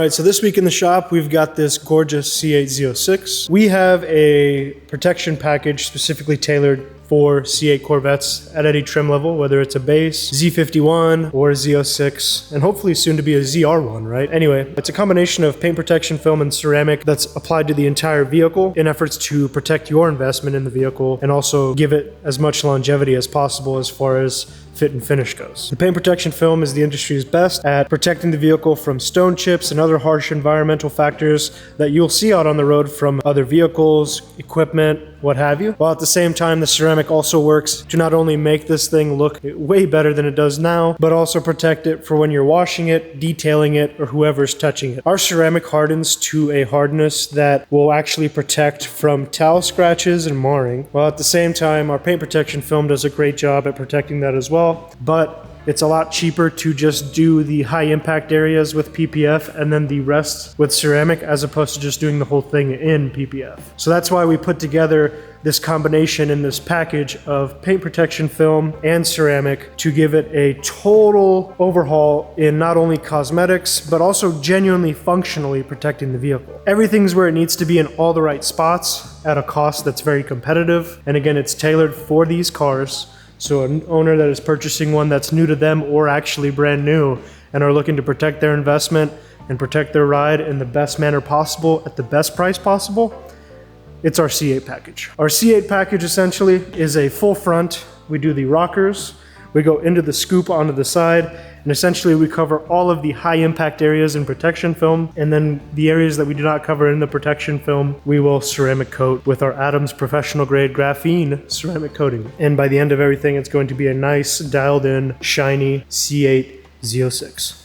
right, so this week in the shop, we've got this gorgeous C8 Zo6. We have a protection package specifically tailored for C8 Corvettes at any trim level, whether it's a base, Z51, or Z06, and hopefully soon to be a ZR1, right? Anyway, it's a combination of paint protection film and ceramic that's applied to the entire vehicle in efforts to protect your investment in the vehicle and also give it as much longevity as possible as far as fit and finish goes. The paint protection film is the industry's best at protecting the vehicle from stone chips and other harsh environmental factors that you'll see out on the road from other vehicles, equipment, what have you. While at the same time, the ceramic also works to not only make this thing look way better than it does now, but also protect it for when you're washing it, detailing it, or whoever's touching it. Our ceramic hardens to a hardness that will actually protect from towel scratches and marring, while at the same time, our paint protection film does a great job at protecting that as well. But it's a lot cheaper to just do the high impact areas with PPF and then the rest with ceramic as opposed to just doing the whole thing in PPF. So that's why we put together this combination in this package of paint protection film and ceramic to give it a total overhaul in not only cosmetics, but also genuinely functionally protecting the vehicle. Everything's where it needs to be in all the right spots at a cost that's very competitive. And again, it's tailored for these cars. So an owner that is purchasing one that's new to them or actually brand new and are looking to protect their investment and protect their ride in the best manner possible at the best price possible, it's our C8 package. Our C8 package essentially is a full front. We do the rockers, we go into the scoop onto the side, and essentially we cover all of the high impact areas in protection film, and then the areas that we do not cover in the protection film, we will ceramic coat with our Adams professional grade graphene ceramic coating. And by the end of everything, it's going to be a nice dialed in, shiny C8 Zo6.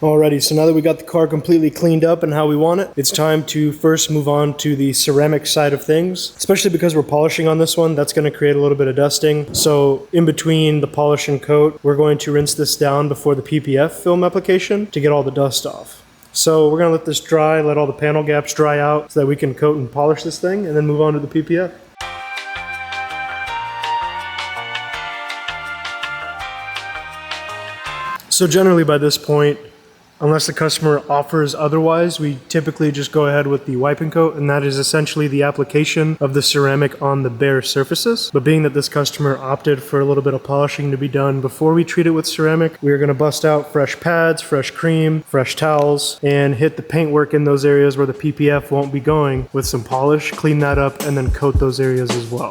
Alrighty, so now that we got the car completely cleaned up and how we want it, it's time to first move on to the ceramic side of things, especially because we're polishing on this one. That's going to create a little bit of dusting. So in between the polish and coat, we're going to rinse this down before the PPF film application to get all the dust off. So we're going to let this dry, let all the panel gaps dry out so that we can coat and polish this thing and then move on to the PPF. So generally by this point, unless the customer offers otherwise, we typically just go ahead with the wipe and coat, and that is essentially the application of the ceramic on the bare surfaces. But being that this customer opted for a little bit of polishing to be done before we treat it with ceramic, we are going to bust out fresh pads, fresh cream, fresh towels, and hit the paintwork in those areas where the PPF won't be going with some polish, clean that up, and then coat those areas as well.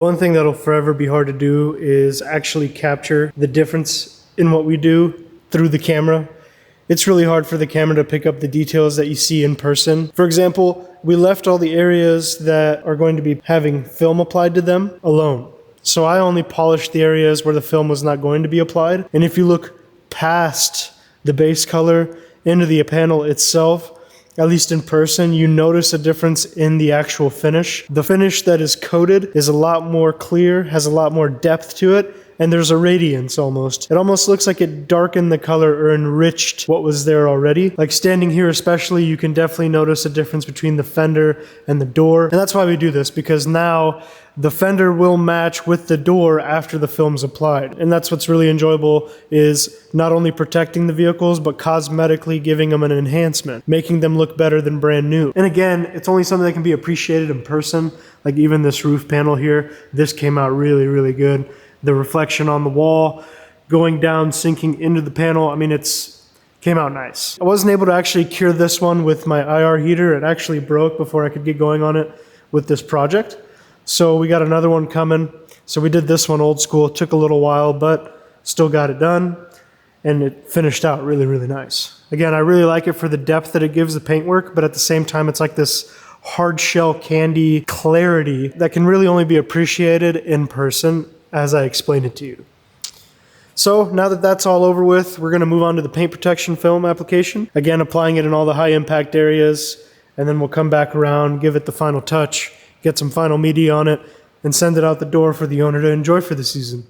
One thing that'll forever be hard to do is actually capture the difference in what we do through the camera. It's really hard for the camera to pick up the details that you see in person. For example, we left all the areas that are going to be having film applied to them alone. So I only polished the areas where the film was not going to be applied. And if you look past the base color into the panel itself, at least in person, you notice a difference in the actual finish. The finish that is coated is a lot more clear, has a lot more depth to it, and there's a radiance almost. It almost looks like it darkened the color or enriched what was there already. Like standing here especially, you can definitely notice a difference between the fender and the door. And that's why we do this, because now the fender will match with the door after the film's applied. And that's what's really enjoyable, is not only protecting the vehicles, but cosmetically giving them an enhancement, making them look better than brand new. And again, it's only something that can be appreciated in person. Like even this roof panel here, this came out really, really good. The reflection on the wall, going down, sinking into the panel, I mean, came out nice. I wasn't able to actually cure this one with my IR heater. It actually broke before I could get going on it with this project. So we got another one coming. So we did this one old school. It took a little while, but still got it done. And it finished out really, really nice. Again, I really like it for the depth that it gives the paintwork, but at the same time, it's like this hard shell candy clarity that can really only be appreciated in person as I explained it to you. So now that that's all over with, we're gonna move on to the paint protection film application. Again, applying it in all the high impact areas, and then we'll come back around, give it the final touch, get some final media on it, and send it out the door for the owner to enjoy for the season.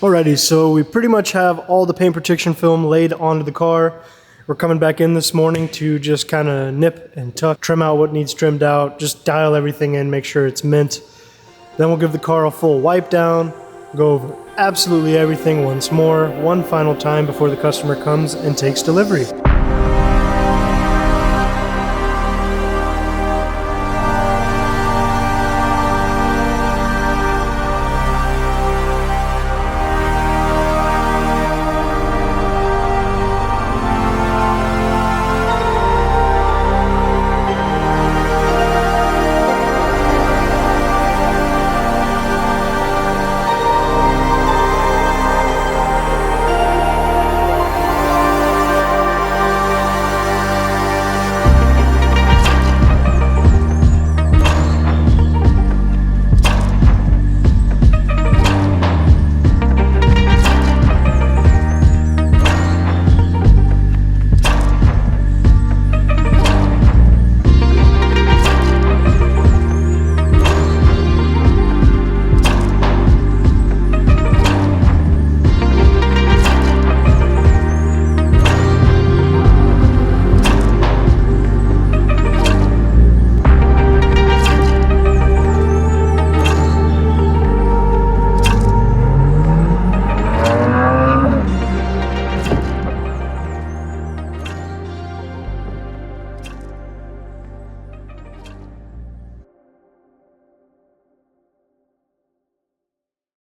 Alrighty, so we pretty much have all the paint protection film laid onto the car. We're coming back in this morning to just kind of nip and tuck, trim out what needs trimmed out, just dial everything in, make sure it's mint. Then we'll give the car a full wipe down, go over absolutely everything once more, one final time before the customer comes and takes delivery.